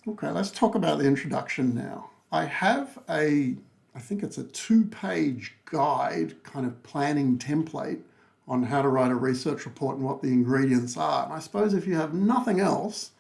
Okay, let's talk about the introduction now. I have I think it's a 2-page guide, kind of planning template on how to write a research report and what the ingredients are. And I suppose if you have nothing else,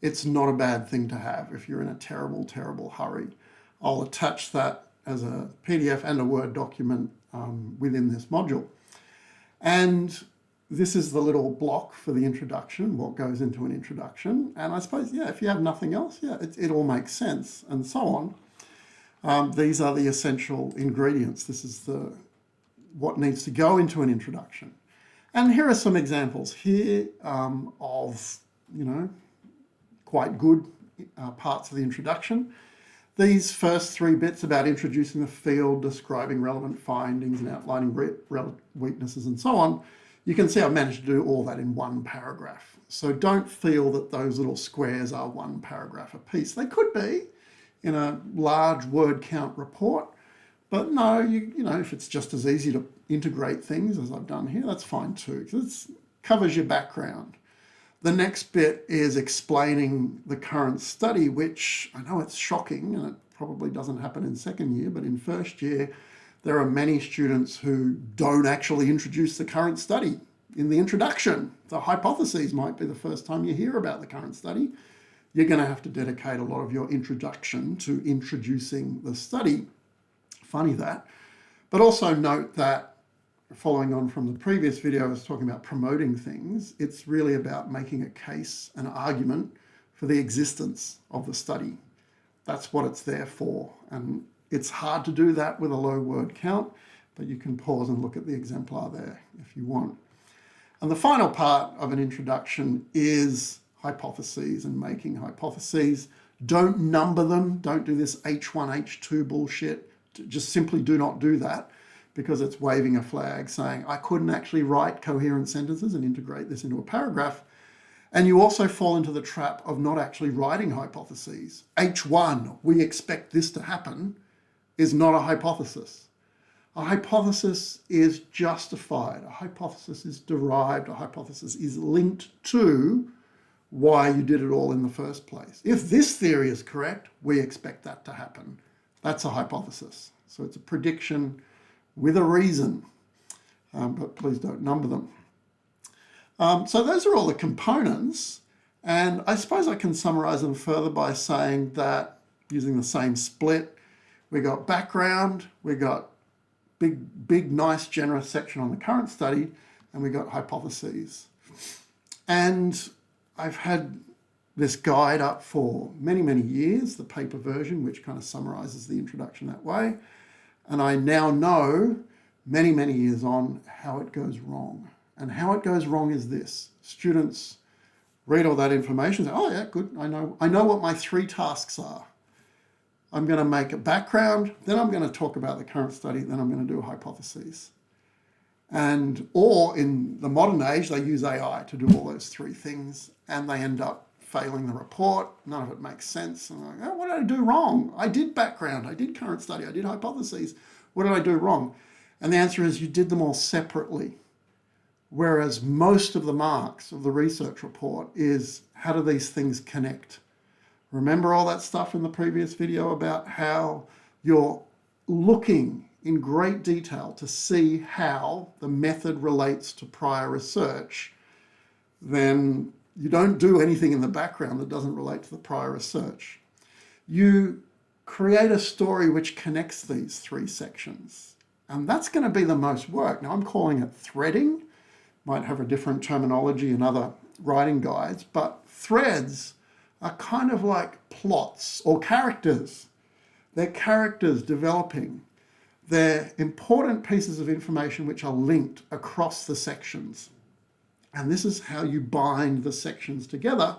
it's not a bad thing to have if you're in a terrible, terrible hurry. I'll attach that as a PDF and a Word document within this module. And this is the little block for the introduction, what goes into an introduction. And I suppose, yeah, if you have nothing else, yeah, it all makes sense, and so on. These are the essential ingredients. This is what needs to go into an introduction. And here are some examples here of, quite good parts of the introduction. These first 3 bits about introducing the field, describing relevant findings and outlining weaknesses and so on, you can see I've managed to do all that in 1 paragraph. So don't feel that those little squares are 1 paragraph a piece. They could be in a large word count report, but no, if it's just as easy to integrate things as I've done here, that's fine too, because it covers your background. The next bit is explaining the current study, which I know it's shocking and it probably doesn't happen in second year, but in first year, there are many students who don't actually introduce the current study in the introduction. The hypotheses might be the first time you hear about the current study. You're going to have to dedicate a lot of your introduction to introducing the study. Funny that. But also note that, following on from the previous video, I was talking about promoting things. It's really about making a case, an argument for the existence of the study. That's what it's there for. And it's hard to do that with a low word count, but you can pause and look at the exemplar there if you want. And the final part of an introduction is hypotheses and making hypotheses. Don't number them. Don't do this H1, H2 bullshit. Just simply do not do that, because it's waving a flag saying, I couldn't actually write coherent sentences and integrate this into a paragraph. And you also fall into the trap of not actually writing hypotheses. H1, we expect this to happen, is not a hypothesis. A hypothesis is justified. A hypothesis is derived. A hypothesis is linked to why you did it all in the first place. If this theory is correct, we expect that to happen. That's a hypothesis. So it's a prediction with a reason, but please don't number them. So those are all the components, and I suppose I can summarize them further by saying that, using the same split, we got background, we got big, nice, generous section on the current study, and we got hypotheses. And I've had this guide up for many, many years, the paper version, which kind of summarizes the introduction that way. And I now know, many, many years on, how it goes wrong. And how it goes wrong is this. Students read all that information and say, oh yeah, good, I know what my 3 tasks are. I'm going to make a background, then I'm going to talk about the current study, then I'm going to do hypotheses. Or in the modern age, they use AI to do all those 3 things, and they end up failing the report. None of it makes sense. And I'm like, oh, what did I do wrong? I did background, I did current study, I did hypotheses. What did I do wrong? And the answer is you did them all separately. Whereas most of the marks of the research report is, how do these things connect? Remember all that stuff in the previous video about how you're looking in great detail to see how the method relates to prior research? Then you don't do anything in the background that doesn't relate to the prior research. You create a story which connects these 3 sections. And that's going to be the most work. Now, I'm calling it threading. Might have a different terminology in other writing guides, but threads are kind of like plots or characters. They're characters developing. They're important pieces of information which are linked across the sections. And this is how you bind the sections together.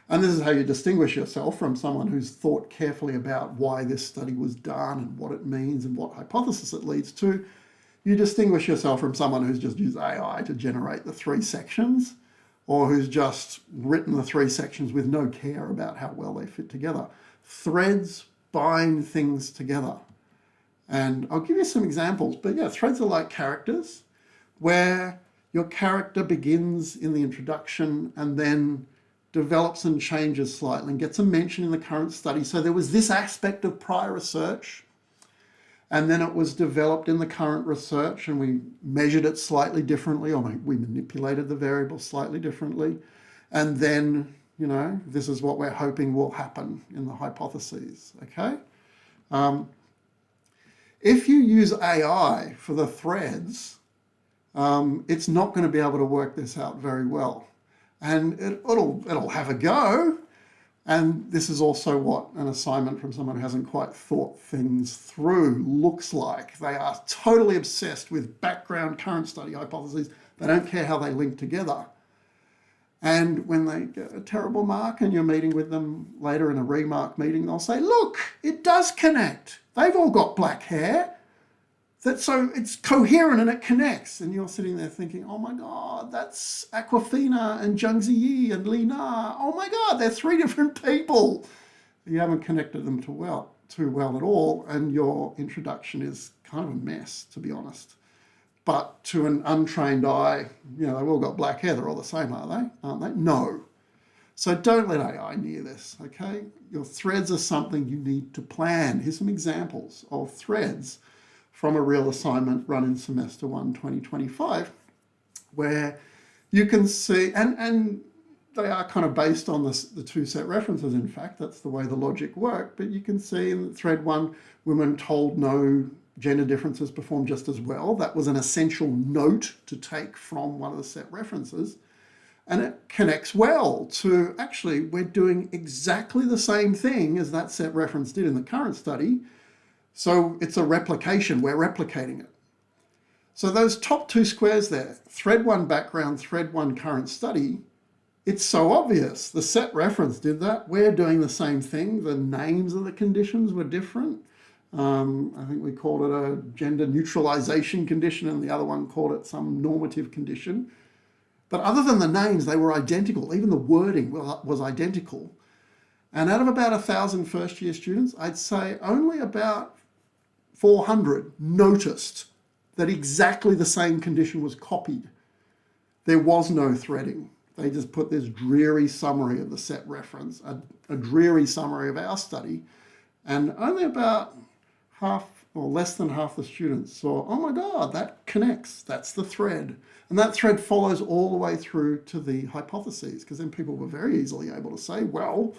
And this is how you distinguish yourself from someone who's thought carefully about why this study was done and what it means and what hypothesis it leads to. You distinguish yourself from someone who's just used AI to generate the 3 sections, or who's just written the 3 sections with no care about how well they fit together. Threads bind things together. And I'll give you some examples, but yeah, threads are like characters, where your character begins in the introduction and then develops and changes slightly and gets a mention in the current study. So there was this aspect of prior research, and then it was developed in the current research, and we measured it slightly differently, or we manipulated the variable slightly differently. And then, this is what we're hoping will happen in the hypotheses, okay? If you use AI for the threads, it's not going to be able to work this out very well. And it'll have a go. And this is also what an assignment from someone who hasn't quite thought things through looks like. They are totally obsessed with background current study hypotheses. They don't care how they link together. And when they get a terrible mark and you're meeting with them later in a remark meeting, they'll say, look, it does connect. They've all got black hair. So it's coherent and it connects. And you're sitting there thinking, oh my God, that's Aquafina and Zhang Ziyi and Li Na. Oh my God, they're three different people. You haven't connected them too well at all. And your introduction is kind of a mess, to be honest. But to an untrained eye, they've all got black hair. They're all the same, aren't they? No. So don't let AI near this, okay? Your threads are something you need to plan. Here's some examples of threads from a real assignment run in semester 1, 2025, where you can see, and they are kind of based on the two set references, in fact, that's the way the logic worked, but you can see in thread 1, women told no gender differences perform just as well. That was an essential note to take from one of the set references. And it connects well to, actually, we're doing exactly the same thing as that set reference did in the current study. So it's a replication, we're replicating it. So those top two squares there, thread 1 background, thread 1 current study, it's so obvious. The set reference did that. We're doing the same thing. The names of the conditions were different. I think we called it a gender neutralization condition and the other one called it some normative condition. But other than the names, they were identical. Even the wording was identical. And out of about 1,000 first-year students, I'd say only about 400 noticed that exactly the same condition was copied. There was no threading. They just put this dreary summary of the set reference, a dreary summary of our study, and only about half or less than half the students saw, oh my God, that connects, that's the thread. And that thread follows all the way through to the hypotheses, because then people were very easily able to say, well,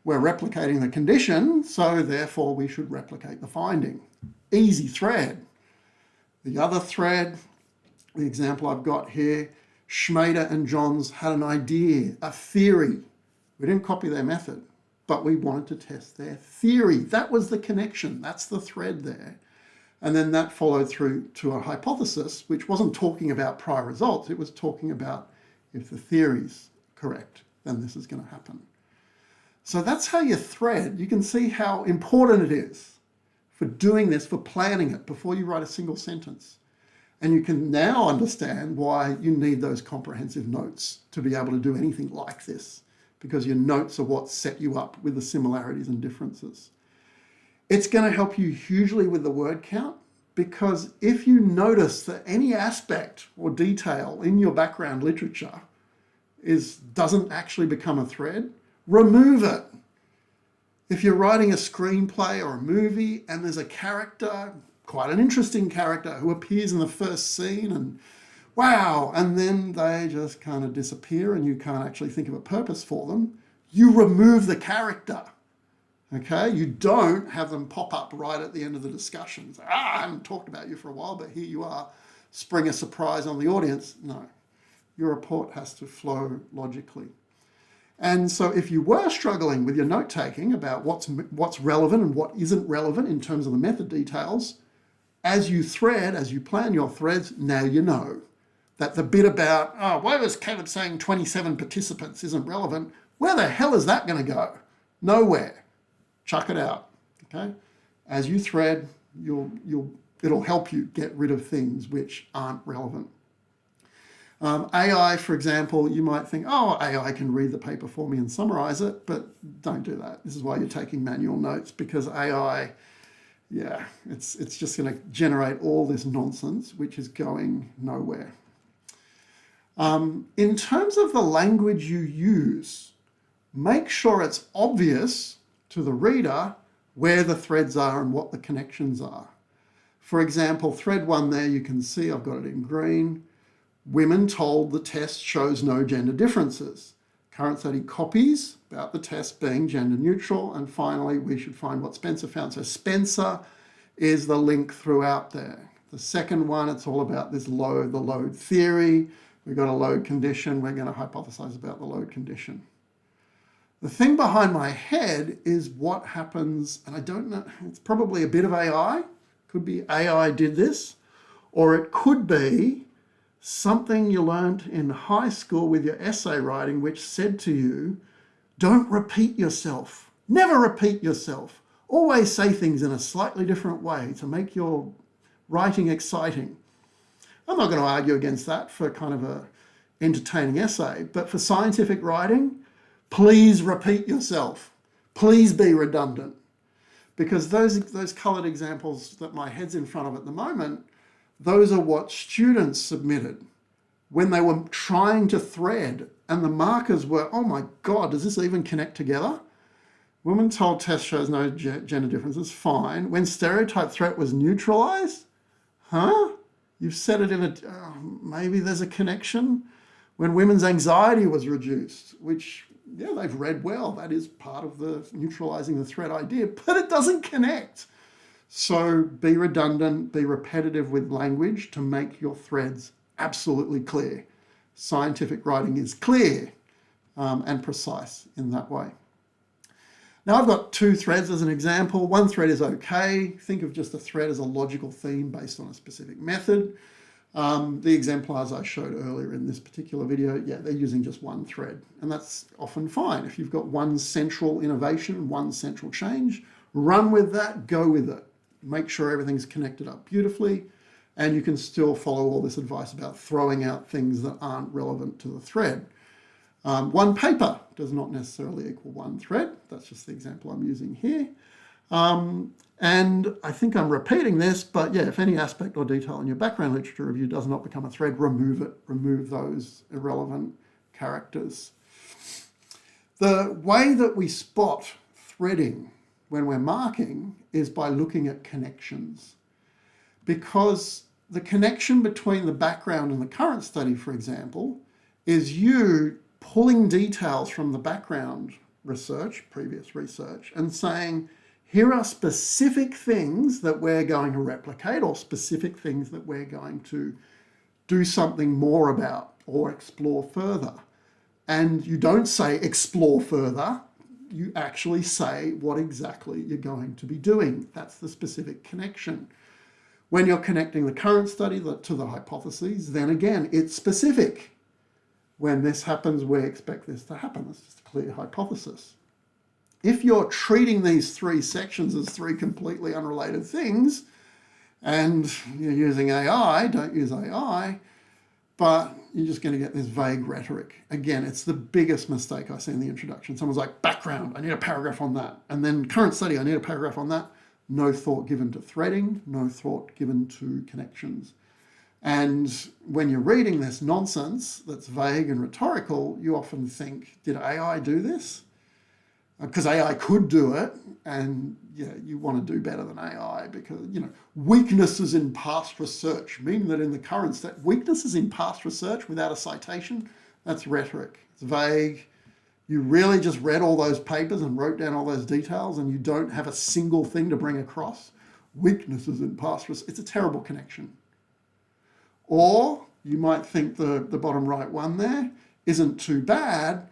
we're replicating the condition, so therefore we should replicate the finding. Easy thread. The other thread, the example I've got here, Schmader and Johns had an idea, a theory. We didn't copy their method, but we wanted to test their theory. That was the connection. That's the thread there. And then that followed through to a hypothesis, which wasn't talking about prior results. It was talking about if the theory's correct, then this is going to happen. So that's how you thread. You can see how important it is for doing this, for planning it before you write a single sentence. And you can now understand why you need those comprehensive notes to be able to do anything like this, because your notes are what set you up with the similarities and differences. It's going to help you hugely with the word count, because if you notice that any aspect or detail in your background literature doesn't actually become a thread, remove it. If you're writing a screenplay or a movie and there's a character, quite an interesting character, who appears in the first scene and wow, and then they just kind of disappear and you can't actually think of a purpose for them, you remove the character. Okay, you don't have them pop up right at the end of the discussion. Say, I haven't talked about you for a while, but here you are, spring a surprise on the audience. No, your report has to flow logically. And so if you were struggling with your note-taking about what's relevant and what isn't relevant in terms of the method details, as you plan your threads, now you know that the bit about, oh, why was Caleb saying 27 participants isn't relevant? Where the hell is that going to go? Nowhere. Chuck it out, okay? As you thread, it'll help you get rid of things which aren't relevant. AI, for example, you might think, oh, AI can read the paper for me and summarize it, but don't do that. This is why you're taking manual notes, because AI, yeah, it's just going to generate all this nonsense, which is going nowhere. In terms of the language you use, make sure it's obvious to the reader where the threads are and what the connections are. For example, thread 1 there, you can see I've got it in green. Women told the test shows no gender differences. Current study copies about the test being gender neutral. And finally, we should find what Spencer found. So Spencer is the link throughout there. The second one, it's all about this load, the load theory. We've got a load condition. We're going to hypothesize about the load condition. The thing behind my head is what happens, and I don't know, it's probably a bit of AI. Could be AI did this, or it could be something you learned in high school with your essay writing, which said to you, don't repeat yourself. Never repeat yourself. Always say things in a slightly different way to make your writing exciting. I'm not going to argue against that for kind of a entertaining essay, but for scientific writing, please repeat yourself. Please be redundant. Because those coloured examples that my head's in front of at the moment, those are what students submitted when they were trying to thread, and the markers were, oh my God, does this even connect together? Women told test shows no gender differences, fine. When stereotype threat was neutralised, huh? You've said it in maybe there's a connection. When women's anxiety was reduced, which, yeah, they've read well. That is part of the neutralising the threat idea, but it doesn't connect. So be redundant, be repetitive with language to make your threads absolutely clear. Scientific writing is clear and precise in that way. Now I've got 2 threads as an example. One thread is okay. Think of just a thread as a logical theme based on a specific method. The exemplars I showed earlier in this particular video, yeah, they're using just one thread, and that's often fine. If you've got one central innovation, one central change, run with that, go with it. Make sure everything's connected up beautifully, and you can still follow all this advice about throwing out things that aren't relevant to the thread. One paper does not necessarily equal one thread. That's just the example I'm using here. And I think I'm repeating this, but yeah, if any aspect or detail in your background literature review does not become a thread, remove it. Remove those irrelevant characters. The way that we spot threading when we're marking is by looking at connections. Because the connection between the background and the current study, for example, is you pulling details from the background research, previous research, and saying, here are specific things that we're going to replicate or specific things that we're going to do something more about or explore further. And you don't say explore further, you actually say what exactly you're going to be doing. That's the specific connection. When you're connecting the current study to the hypotheses, then again, it's specific. When this happens, we expect this to happen. That's just a clear hypothesis. If you're treating these 3 sections as 3 completely unrelated things, and you're using AI, don't use AI, but you're just going to get this vague rhetoric. Again, it's the biggest mistake I see in the introduction. Someone's like, background, I need a paragraph on that. And then current study, I need a paragraph on that. No thought given to threading, no thought given to connections. And when you're reading this nonsense that's vague and rhetorical, you often think, did AI do this? Because AI could do it, and yeah, you want to do better than AI because, weaknesses in past research mean that in the current state, weaknesses in past research without a citation, that's rhetoric. It's vague. You really just read all those papers and wrote down all those details and you don't have a single thing to bring across. Weaknesses in past research, it's a terrible connection. Or you might think the bottom right one there isn't too bad,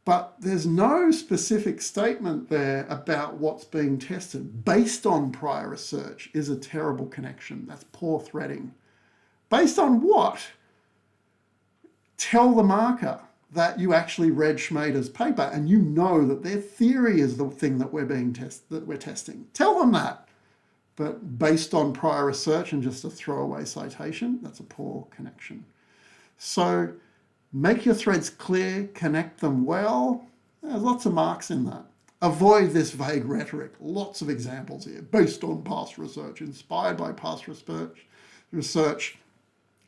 but there's no specific statement there about what's being tested. Based on prior research is a terrible connection. That's poor threading. Based on what? Tell the marker that you actually read Schmader's paper and you know that their theory is the thing that we're testing. Tell them that. But based on prior research and just a throwaway citation, that's a poor connection. So make your threads clear, connect them well. There's lots of marks in that. Avoid this vague rhetoric. Lots of examples here. Based on past research, inspired by past research.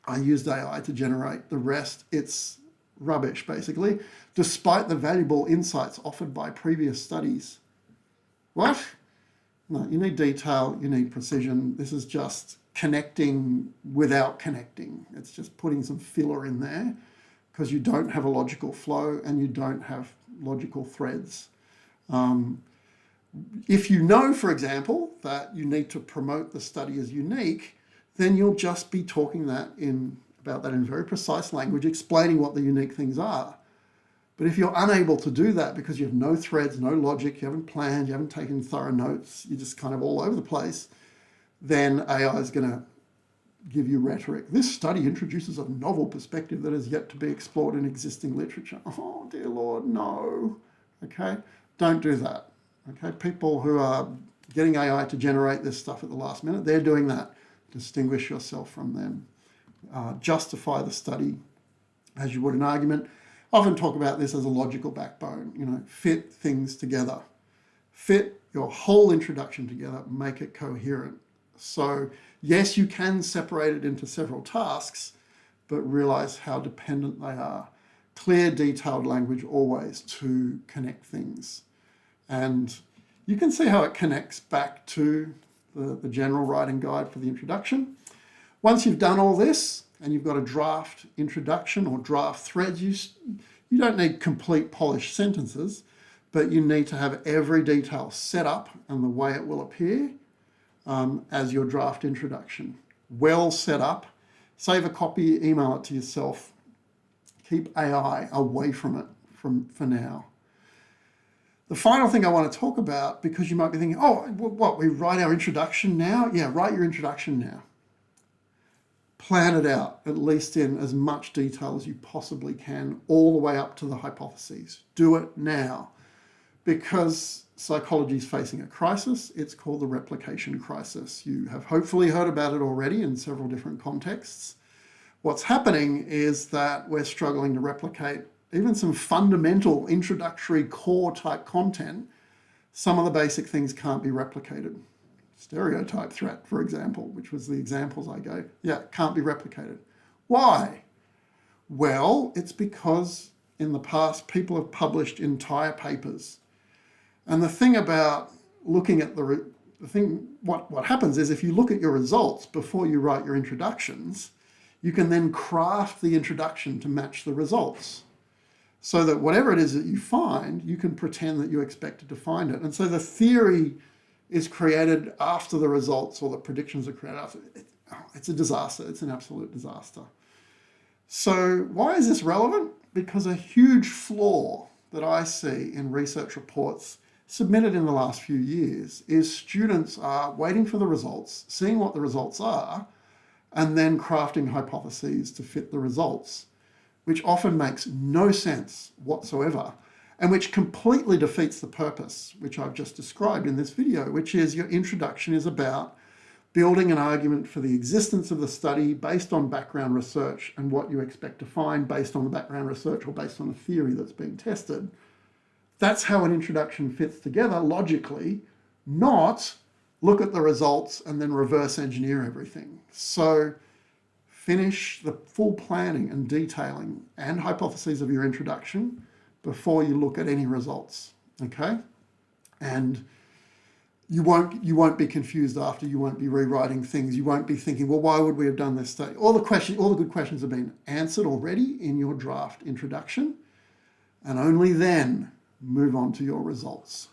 I used AI to generate the rest. It's rubbish, basically, despite the valuable insights offered by previous studies. What? No, you need detail, you need precision. This is just connecting without connecting. It's just putting some filler in there because you don't have a logical flow and you don't have logical threads. If you know, for example, that you need to promote the study as unique, then you'll just be talking about that in very precise language, explaining what the unique things are. But if you're unable to do that because you have no threads, no logic, you haven't planned, you haven't taken thorough notes, you're just kind of all over the place, then AI is going to give you rhetoric. This study introduces a novel perspective that is yet to be explored in existing literature. Oh, dear Lord, no. Okay, don't do that. Okay, people who are getting AI to generate this stuff at the last minute, they're doing that. Distinguish yourself from them. Justify the study as you would an argument. Often talk about this as a logical backbone, fit things together. Fit your whole introduction together, make it coherent. So yes, you can separate it into several tasks, but realize how dependent they are. Clear, detailed language always to connect things. And you can see how it connects back to the general writing guide for the introduction. Once you've done all this and you've got a draft introduction or draft threads, you don't need complete polished sentences, but you need to have every detail set up and the way it will appear as your draft introduction. Well set up. Save a copy, email it to yourself. Keep AI away from it for now. The final thing I want to talk about, because you might be thinking, oh, what, we write our introduction now? Yeah, write your introduction now. Plan it out, at least in as much detail as you possibly can, all the way up to the hypotheses. Do it now, because psychology is facing a crisis. It's called the replication crisis. You have hopefully heard about it already in several different contexts. What's happening is that we're struggling to replicate even some fundamental introductory core type content. Some of the basic things can't be replicated. Stereotype threat, for example, which was the examples I gave. Yeah, can't be replicated. Why? Well, it's because in the past people have published entire papers. And the thing about looking at what happens is if you look at your results before you write your introductions, you can then craft the introduction to match the results. So that whatever it is that you find, you can pretend that you expected to find it. And so the theory is created after the results or the predictions are created after. It's a disaster. It's an absolute disaster. So why is this relevant? Because a huge flaw that I see in research reports submitted in the last few years is students are waiting for the results, seeing what the results are, and then crafting hypotheses to fit the results, which often makes no sense whatsoever, and which completely defeats the purpose, which I've just described in this video, which is your introduction is about building an argument for the existence of the study based on background research and what you expect to find based on the background research or based on a theory that's being tested. That's how an introduction fits together logically, not look at the results and then reverse engineer everything. So finish the full planning and detailing and hypotheses of your introduction before you look at any results, okay? And you won't be confused after, you won't be rewriting things, you won't be thinking, well, why would we have done this study? All the good questions have been answered already in your draft introduction, and only then move on to your results.